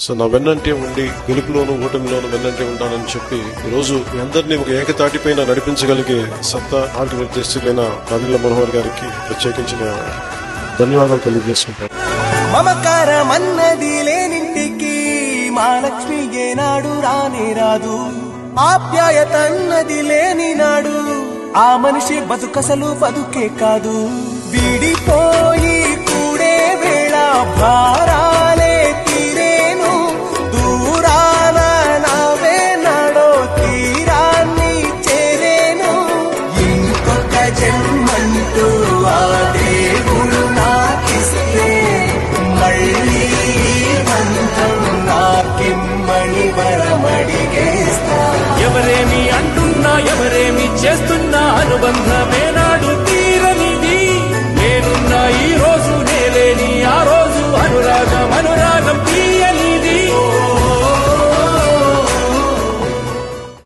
So నా వెన్నంటే ఉండి గెలుపులోను ఓటమిలోను వెన్నంటే ఉంటానని చెప్పి ఈరోజు మీ అందరినీ ఒక ఏకతాటిపైన నడిపించగలిగే సత్తా మార్గనిర్దేశకులైన నాదెండ్ల మనోహర్ గారికి ప్రత్యేకించిన ధన్యవాదాలు తెలియజేసుకుంటాను. మమకారమన్నది లేనింటికి మహాలక్ష్మి ఏనాడు రానే రాదు. ఆప్యాయతన్నది లేని నాడు ఆ మనిషి బతుకసలు బతుకే కాదు. విడిపోయి కూడే వేళ భారాలే తీరేను. దూరాన నవే నాడో తీరాన్ని చేరేను. ఇంకొక జన్మంటూ ఆ దేవుడు నాకిస్తే మళ్ళీ బంధం నాకిమ్మని వరమడిగేస్తా. ఎవరేమి అంటున్నా ఎవరేమి చేస్తున్నా అనుబంధం